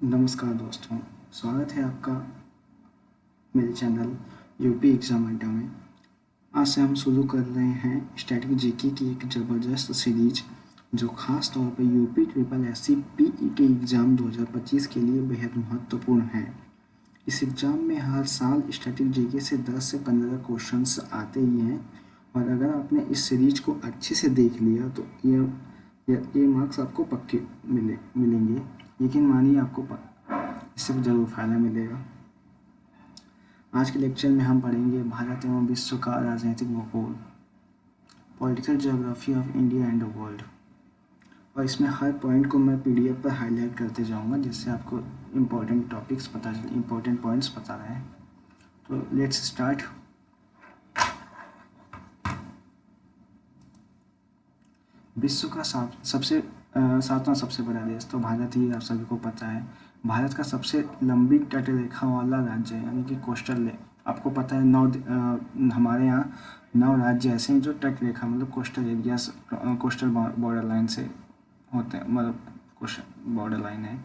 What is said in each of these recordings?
नमस्कार दोस्तों, स्वागत है आपका मेरे चैनल यूपी एग्ज़ाम अड्डा में। आज से हम शुरू कर रहे हैं स्टैटिक जीके की एक ज़बरदस्त सीरीज जो ख़ास तौर पर UP triple SC PET exam 2025 के लिए बेहद महत्वपूर्ण है। इस एग्ज़ाम में हर साल स्टैटिक जीके से 10 से 15 क्वेश्चंस आते ही हैं और अगर आपने इस सीरीज को अच्छे से देख लिया तो ये मार्क्स आपको पक्के मिलेंगे। यकीन मानिए आपको इससे ज़रूर फ़ायदा मिलेगा। आज के लेक्चर में हम पढ़ेंगे भारत एवं विश्व का राजनीतिक भूगोल, political geography of India and the world. और इसमें हर पॉइंट को मैं पीडीएफ पर हाईलाइट करते जाऊंगा जिससे आपको इम्पोर्टेंट टॉपिक्स पता चले, इम्पोर्टेंट पॉइंट्स पता रहे। तो लेट्स स्टार्ट। विश्व का सातवां सबसे बड़ा देश तो भारत ही, आप सभी को पता है। भारत का सबसे लंबी तटरेखा वाला राज्य है, यानी कि कोस्टल। आपको पता है हमारे यहाँ 9 राज्य ऐसे हैं जो तटरेखा मतलब coastal areas, coastal border line से होते हैं, मतलब कोस्टल बॉर्डर लाइन है।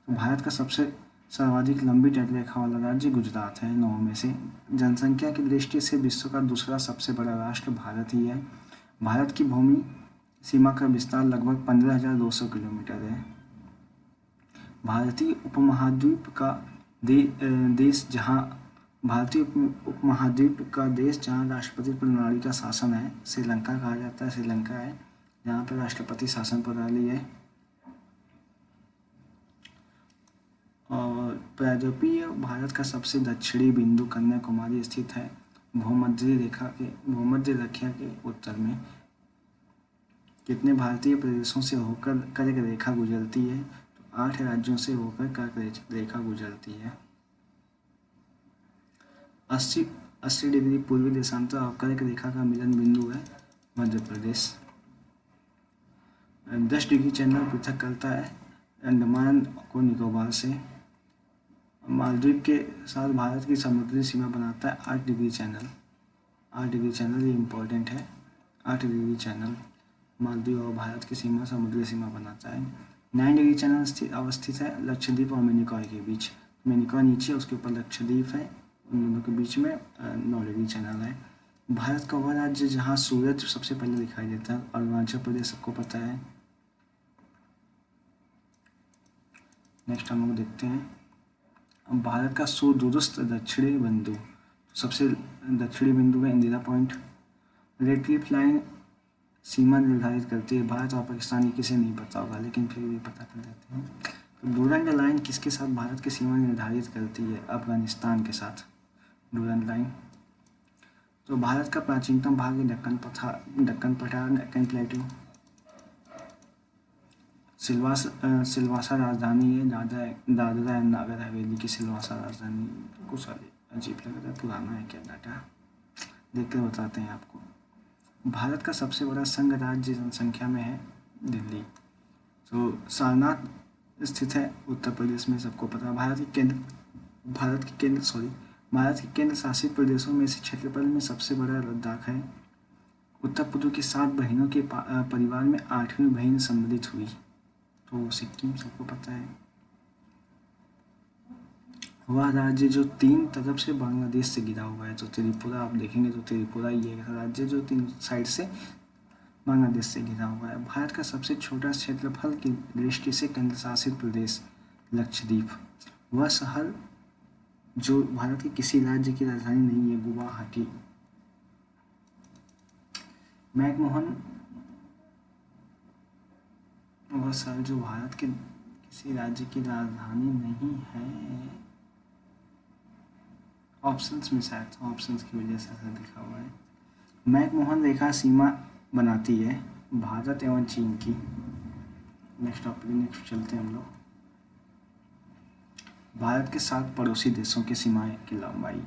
तो भारत का सबसे सर्वाधिक लंबी तटरेखा वाला राज्य गुजरात है 9 में से। जनसंख्या की दृष्टि से विश्व का दूसरा सबसे बड़ा राष्ट्र भारत ही है। भारत की भूमि सीमा का विस्तार लगभग 15,200 किलोमीटर है। भारतीय उपमहाद्वीप का देश जहाँ राष्ट्रपति प्रणाली का शासन है, श्रीलंका कहा जाता है। श्रीलंका है जहाँ पर राष्ट्रपति शासन प्रणाली है। और प्रायद्वीपीय भारत का सबसे दक्षिणी बिंदु कन्याकुमारी स्थित है, भूमध्य रेखा के उत्तर में। कितने भारतीय प्रदेशों से होकर कर्क रेखा गुजरती है? तो 8 राज्यों से होकर कर्क रेखा गुजरती है। 80 डिग्री पूर्वी देशांतर और कर्क रेखा का मिलन बिंदु है मध्य प्रदेश। 10 डिग्री चैनल पृथक करता है अंडमान को निकोबार से। मालदीव के साथ भारत की समुद्री सीमा बनाता है 8 डिग्री चैनल। 8 डिग्री चैनल ये इम्पोर्टेंट है। 8 डिग्री चैनल मालदीव और भारत की सीमा, समुद्री सीमा बनाता है। 9 डिग्री चैनल अवस्थित है लक्षद्वीप और मिनिकॉय के बीच। मिनिकॉय नीचे, उसके ऊपर लक्षद्वीप है, उन दोनों के बीच में 9 डिग्री चैनल है। भारत का वह राज्य जहाँ सूरज सबसे पहले दिखाई देता है, अरुणाचल प्रदेश, सबको पता है। नेक्स्ट हम लोग देखते हैं भारत का सुदूरस्थ दक्षिणी बिंदु। सबसे दक्षिणी बिंदु है Indira point. Radcliffe line सीमा निर्धारित करती है। भारत और पाकिस्तान ये किसे नहीं पता होगा, लेकिन फिर भी पता कर देते हैं। तो डूरंड लाइन किसके साथ भारत की सीमा निर्धारित करती है? अफगानिस्तान के साथ डूरंड लाइन। तो भारत का प्राचीनतम भाग है दक्कन पठार, दक्कन प्लेटू। सिलवासा राजधानी है, दादरा एंड नागर हवेली की सिलवासा राजधानी। कुछ अजीब लग रहा है, पुराना है क्या डाटा, देख कर बताते हैं आपको। भारत का सबसे बड़ा संघ राज्य जनसंख्या में है दिल्ली। तो सारनाथ स्थित है उत्तर प्रदेश में, सबको पता है। भारत के केंद्र शासित प्रदेशों में से क्षेत्रफल में सबसे बड़ा लद्दाख है। उत्तर पूर्व की 7 बहनों के परिवार में 8वीं बहन सम्मिलित हुई, तो सिक्किम, सबको पता है। वह राज्य जो 3 तरफ से बांग्लादेश से घिरा हुआ है, तो त्रिपुरा, आप देखेंगे तो त्रिपुरा ये राज्य जो 3 साइड से बांग्लादेश से घिरा हुआ है। भारत का सबसे छोटा क्षेत्रफल की दृष्टि से केंद्र शासित प्रदेश लक्षद्वीप। वह शहर जो भारत के किसी राज्य की राजधानी नहीं है, गुवाहाटी। मैकमोहन वह शहर जो भारत के किसी राज्य की राजधानी नहीं है। ऑप्शंस में शायद, ऑप्शंस की वजह से ऐसा लिखा हुआ है। मैकमोहन रेखा सीमा बनाती है भारत एवं चीन की। नेक्स्ट चलते हैं हम लोग। भारत के 7 पड़ोसी देशों की सीमाएं की लंबाई,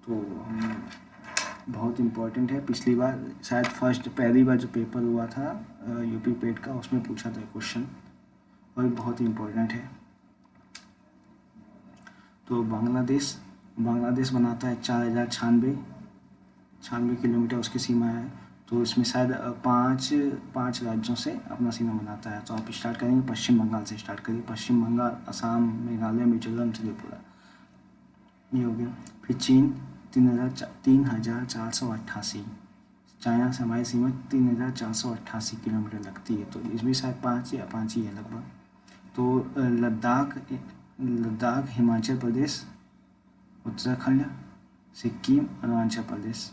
तो हम बहुत इम्पोर्टेंट है। पिछली बार शायद पहली बार जो पेपर हुआ था यूपी पेट का, उसमें पूछा था क्वेश्चन, और बहुत इम्पोर्टेंट है। तो बांग्लादेश बनाता है 4096 किलोमीटर उसकी सीमा है। तो इसमें शायद पाँच राज्यों से अपना सीमा बनाता है। तो आप स्टार्ट करेंगे पश्चिम बंगाल से, स्टार्ट करिए। पश्चिम बंगाल, असम, मेघालय, मिजोरम, त्रिपुरा, ये हो गया। फिर चीन 3,488, चाइना से हमारी सीमा 3,488 किलोमीटर लगती है। तो इसमें शायद 5 ही है लगभग। तो लद्दाख, हिमाचल प्रदेश, उत्तराखंड, सिक्किम, अरुणाचल प्रदेश।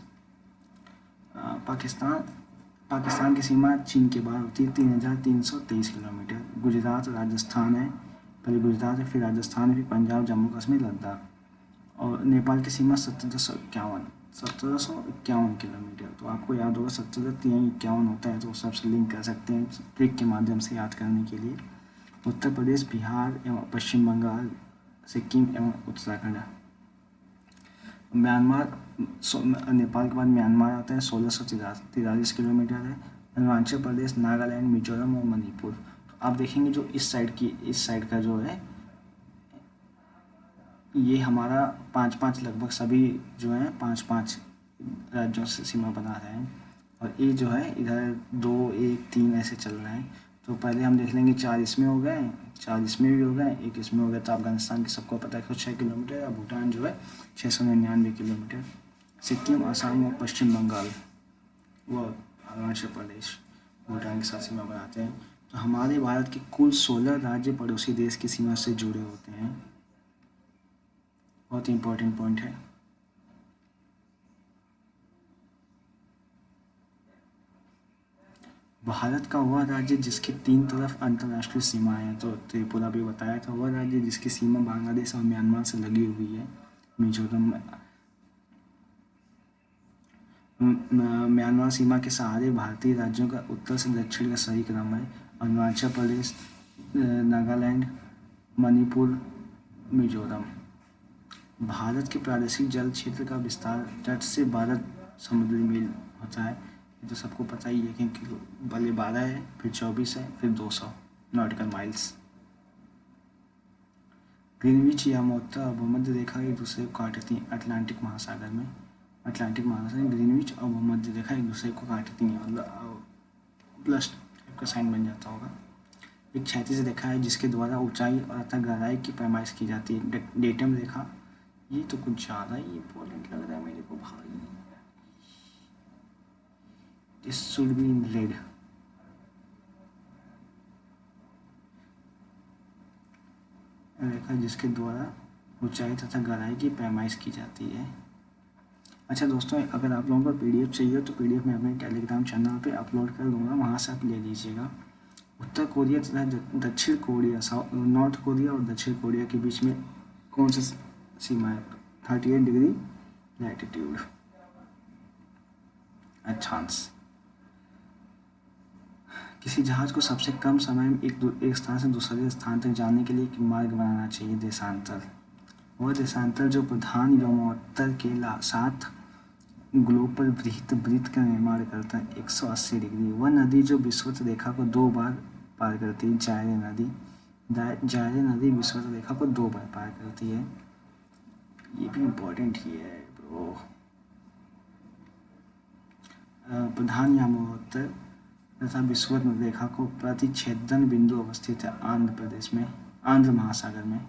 पाकिस्तान की सीमा चीन के बाहर होती है 3,323 किलोमीटर। गुजरात, राजस्थान है, पहले गुजरात है, फिर राजस्थान, फिर पंजाब, जम्मू कश्मीर, लद्दाख। और नेपाल की सीमा 1751 किलोमीटर। तो आपको याद होगा 1751 होता है, तो सबसे लिंक कर सकते हैं ट्रिक के माध्यम से याद करने के लिए। उत्तर प्रदेश, बिहार एवं पश्चिम बंगाल, सिक्किम एवं उत्तराखंड। म्यांमार, नेपाल के बाद म्यांमार आता है, 1643 किलोमीटर है। अरुणाचल प्रदेश, नागालैंड, मिजोरम और मणिपुर। तो आप देखेंगे जो इस साइड का जो है, ये हमारा 5-5 लगभग सभी जो है 5-5 राज्यों से सीमा बना रहे हैं। और ये जो है इधर 2, 1, 3 ऐसे चल रहे हैं। तो पहले हम देख लेंगे 4 इसमें हो गए, 4 इसमें भी हो गए, 1 इसमें हो गया। तो अफगानिस्तान की सबको पता है 6 किलोमीटर, और भूटान जो है 699 किलोमीटर। सिक्किम, असम और पश्चिम बंगाल व अरुणाचल प्रदेश भूटान के साथ सीमा बनाते हैं। तो हमारे भारत के कुल 16 राज्य पड़ोसी देश की सीमा से जुड़े होते हैं। बहुत इंपॉर्टेंट पॉइंट है। भारत का वह राज्य जिसके 3 तरफ अंतर्राष्ट्रीय सीमाएं हैं, तो त्रिपुरा भी बताया था। वह राज्य जिसकी सीमा बांग्लादेश और म्यांमार से लगी हुई है, मिजोरम। म्यांमार सीमा के सहारे भारतीय राज्यों का उत्तर से दक्षिण का सही क्रम है। अरुणाचल प्रदेश, नागालैंड, मणिपुर, मिजोरम। भारत के प्रादेशिक जल क्षेत्र का विस्तार तट से 12 समुद्री मील होता है। ये तो सबको पता ही है, क्योंकि पहले 12 है, फिर 24 है, फिर 200 नॉटिकल माइल्स। ग्रीनविच या उत्तर और भूमध्य रेखा एक दूसरे को काटती हैं अटलांटिक महासागर में। ग्रीनविच और भूमध्य रेखा एक दूसरे को काटती हैं, मतलब प्लस टाइप का साइन बन जाता होगा। एक क्षैतिज रेखा है जिसके द्वारा ऊंचाई और अतः गहराई की पैमाइश की जाती है। डेटम रेखा, ये तो कुछ ज़्यादा ही इम्पोर्टेंट लग रहा है मेरे को भाई। This should be in red. रेखा जिसके द्वारा ऊंचाई तथा गहराई की पैमाइश की जाती है। अच्छा दोस्तों, अगर आप लोगों को PDF चाहिए तो PDF मैं अपने टेलीग्राम चैनल पे अपलोड कर दूँगा, वहाँ से आप ले लीजिएगा। उत्तर कोरिया तथा दक्षिण कोरिया, नॉर्थ कोरिया और दक्षिण कोरिया के बीच में कौन सी सीमा है? 38 डिग्री लैटिट्यूड, अक्षांश। किसी जहाज को सबसे कम समय में एक स्थान से दूसरे स्थान तक जाने के लिए एक मार्ग बनाना चाहिए, देशांतर। वह देशांतर जो प्रधान व्योमोत्तर के साथ ग्लोब पर वृत्त का निर्माण करता है 180 डिग्री। वह नदी जो विषुवत रेखा को 2 बार पार करती है, जायरे नदी विषुवत रेखा को 2 बार पार करती है। ये भी इम्पोर्टेंट ही है ब्रो। प्रधान व्योमोत्तर तथा विषुवत रेखा को प्रतिच्छेदन बिंदु अवस्थित है आंध्र प्रदेश में, आंध्र महासागर में।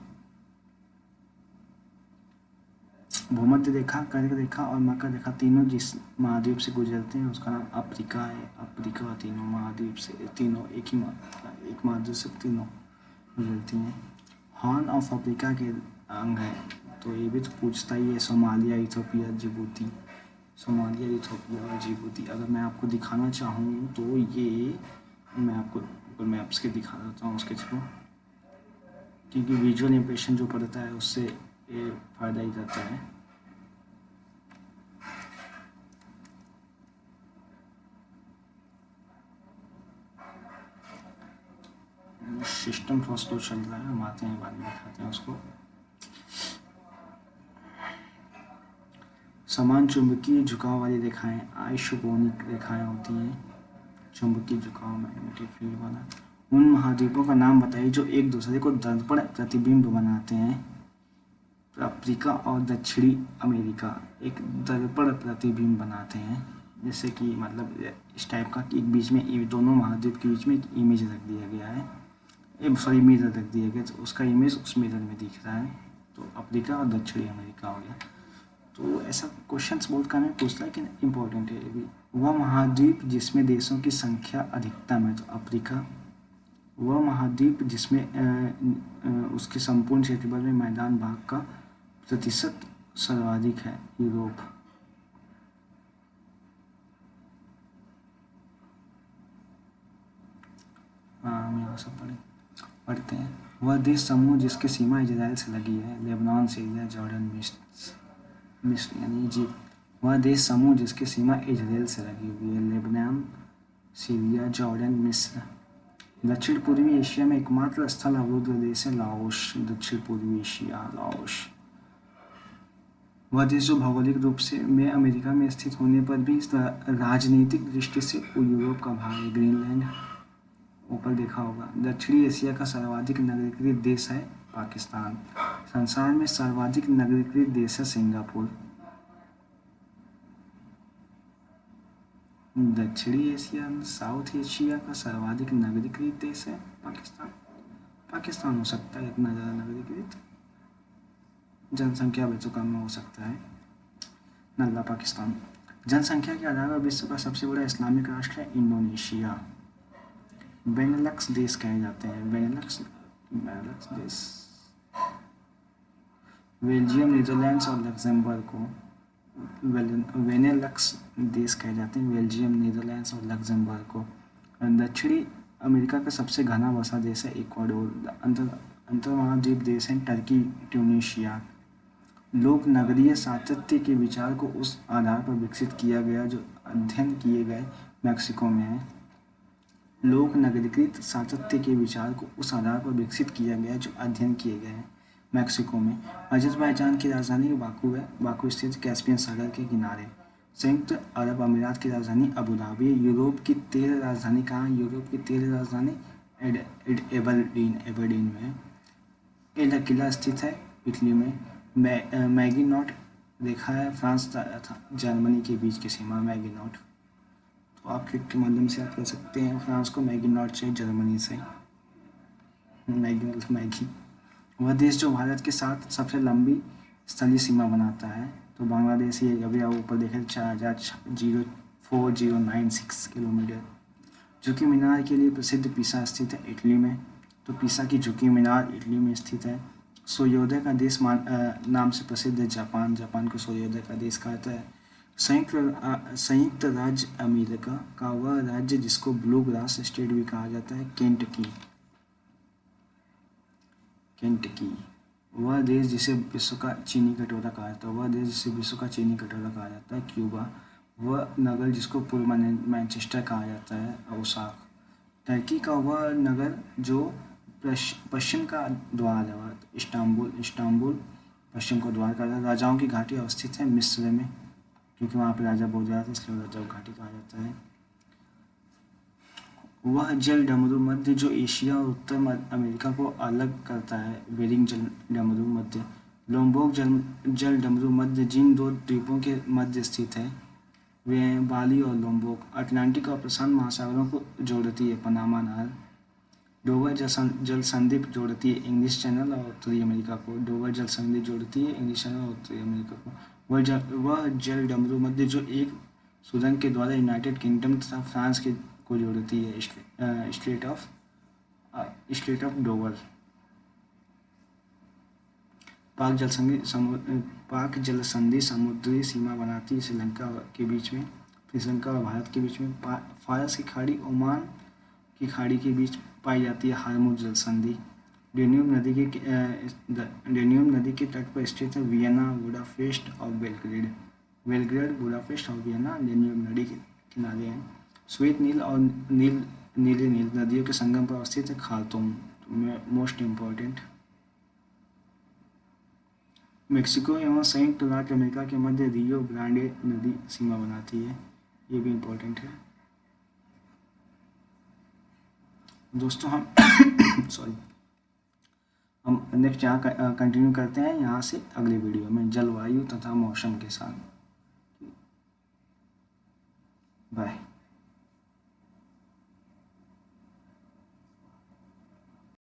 भूमध्य रेखा, कर्क रेखा और मकर रेखा तीनों जिस महाद्वीप से गुजरते हैं उसका नाम अफ्रीका है। अफ्रीका तीनों महाद्वीप से, तीनों एक महाद्वीप से तीनों गुजरती हैं। हॉर्न ऑफ अफ्रीका के अंग है, तो ये भी तो पूछता ही है। Somalia, Ethiopia, Djibouti. Somalia, Ethiopia और जिबूती। अगर मैं आपको दिखाना चाहूँ तो ये मैं आपको गूगल मैप्स के दिखा देता हूँ उसके थ्रू, क्योंकि विजुअल इंप्रेशन जो पड़ता है उससे ये फ़ायदा ही रहता है। सिस्टम थोड़ा स्लो चल रहा है, हम आते हैं बाद में दिखाते हैं उसको। समान चुंबकीय झुकाव वाली रेखाएं आइसोकोनिक रेखाएं होती हैं। चुंबकीय झुकाव मैग्नेटिक फील्ड वाला। उन महाद्वीपों का नाम बताइए जो एक दूसरे को दर्पण प्रतिबिंब बनाते हैं। अफ्रीका और दक्षिणी अमेरिका एक दर्पण प्रतिबिंब बनाते हैं। जैसे कि मतलब इस टाइप का कि एक बीच में दोनों महाद्वीप के बीच में एक इमेज रख दिया गया है, सॉरी मिरर रख दिया गया, तो उसका इमेज उस मिरर में दिख रहा है। तो अफ्रीका और दक्षिणी अमेरिका हो गया। तो ऐसा क्वेश्चंस बहुत कम है पूछता है कि इम्पोर्टेंट है ये भी। वह महाद्वीप जिसमें देशों की संख्या अधिकतम है, तो अफ्रीका। वह महाद्वीप जिसमें उसके संपूर्ण क्षेत्रफल में मैदान भाग का प्रतिशत सर्वाधिक है, यूरोप। हम यहाँ सब पढ़ते हैं। वह देश समूह जिसकी सीमा इजराइल से लगी है, लेबनान, सीरिया, जॉर्डन, मिस्र यानी इजिप्ट। वह देश समूह जिसकी सीमा इजराइल से लगी हुई है, लेबनान, सीरिया, जॉर्डन, मिस्र। दक्षिण पूर्वी एशिया में एकमात्र स्थल अवरुद्ध देश है लाओस, दक्षिण पूर्वी एशिया, लाओस। वह देश जो भौगोलिक रूप से में अमेरिका में स्थित होने पर भी राजनीतिक दृष्टि से यूरोप का भाग है, ग्रीनलैंड, ऊपर देखा होगा। दक्षिणी एशिया का सर्वाधिक नगरीकृत देश है पाकिस्तान। संसार में सर्वाधिक नगरीकृत देश है सिंगापुर। दक्षिणी एशिया साउथ एशिया का सर्वाधिक नगरीकृत देश है पाकिस्तान। पाकिस्तान हो सकता है इतना ज़्यादा नगरीकृत, जनसंख्या भी तो कम हो सकता है, नल्ला पाकिस्तान। जनसंख्या के आधार पर विश्व का सबसे बड़ा इस्लामिक राष्ट्र है इंडोनेशिया। बेनेलक्स देश कहे जाते हैं, बेनेलक्स देश बेल्जियम, नीदरलैंड्स और लक्समबर्ग को बेनेलक्स देश कहे जाते हैं, बेल्जियम, नीदरलैंड्स और लक्समबर्ग को। दक्षिणी अमेरिका का सबसे घना बसा देश है इक्वाडोर। अंतर्महाद्वीप देश है टर्की, ट्यूनीशिया। लोक नगरीय सातत्य के विचार को उस आधार पर विकसित किया गया जो अध्ययन किए गए मैक्सिको में है। लोक नगरीकृत सातत्य के विचार को उस आधार पर विकसित किया गया जो अध्ययन किए गए हैं मैक्सिको में। अजरबैजान की राजधानी बाकू है, बाकू स्थित कैस्पियन सागर के किनारे। संयुक्त अरब अमीरात की राजधानी अबू धाबी। यूरोप की 13 राजधानी कहाँ? यूरोप की 13 राजधानी एबरडीन में। एल किला स्थित है इटली में। मैगिनॉट देखा है, फ्रांस था जर्मनी के बीच की सीमा मैगिनॉट। तो आप क्लिक के माध्यम से आप कर सकते हैं फ्रांस को मैगिनॉट से, जर्मनी से मैगी। वह देश जो भारत के साथ सबसे लंबी स्थलीय सीमा बनाता है, तो बांग्लादेश ये अभी आप ऊपर देखें 4096 किलोमीटर। झुकी मीनार के लिए प्रसिद्ध पीसा स्थित है इटली में, तो पीसा की झुकी मीनार इटली में स्थित है। सूर्योदय का देश नाम से प्रसिद्ध है जापान, जापान को सूर्योदय का देश कहता है। संयुक्त राज्य अमेरिका का वह राज्य जिसको ब्लू ग्रास स्टेट भी कहा जाता है, केंटकी। वह देश जिसे विश्व का चीनी कटोरा कहा जाता है, क्यूबा। वह नगर जिसको पूर्व मैनचेस्टर कहा जाता है, ओसाक। टर्की का वह नगर जो पश्चिम का द्वार है, इस्तांबुल पश्चिम को द्वार का। राजाओं की घाटी अवस्थित है मिस्र में, क्योंकि वहाँ पे राजा बहुत ज़्यादा थे इसलिए राजाओं घाटी कहा जाता है। वह जल डमरू मध्य जो एशिया और उत्तर अमेरिका को अलग करता है, बेरिंग जल डमरू मध्य। लोम्बोक जल डमरू मध्य जिन दो द्वीपों के मध्य स्थित है वे हैं बाली और लोम्बोक। अटलांटिक और प्रशांत महासागरों को जोड़ती है पनामा नहर। डोवर जल संधि जोड़ती है इंग्लिश चैनल और उत्तरी अमेरिका को। वह जल डमरू मध्य जो एक सुरंग के द्वारा यूनाइटेड किंगडम तथा फ्रांस के को जोड़ती है, स्ट्रेट ऑफ डोवर। पाक जल संधि समुद्री सीमा बनाती है श्रीलंका के बीच में, श्रीलंका और भारत के बीच में। फारस की खाड़ी ओमान की खाड़ी के बीच पाई जाती है हार्मुज जल संधि। डेन्यूब नदी के तट पर स्थित है वियना, बुडापेस्ट और बेलग्रेड, बुडापेस्ट और वियना डेन्यूब नदी के किनारे हैं। श्वेत नील और नीली नील नदियों के संगम पर अवस्थित है खार्तूम, मोस्ट इम्पोर्टेंट। मेक्सिको एवं संयुक्त राज्य अमेरिका के मध्य रियो ग्रांडे नदी सीमा बनाती है, ये भी इम्पोर्टेंट है दोस्तों। हम नेक्स्ट यहाँ कंटिन्यू करते हैं यहाँ से अगले वीडियो में जलवायु तथा मौसम के साथ।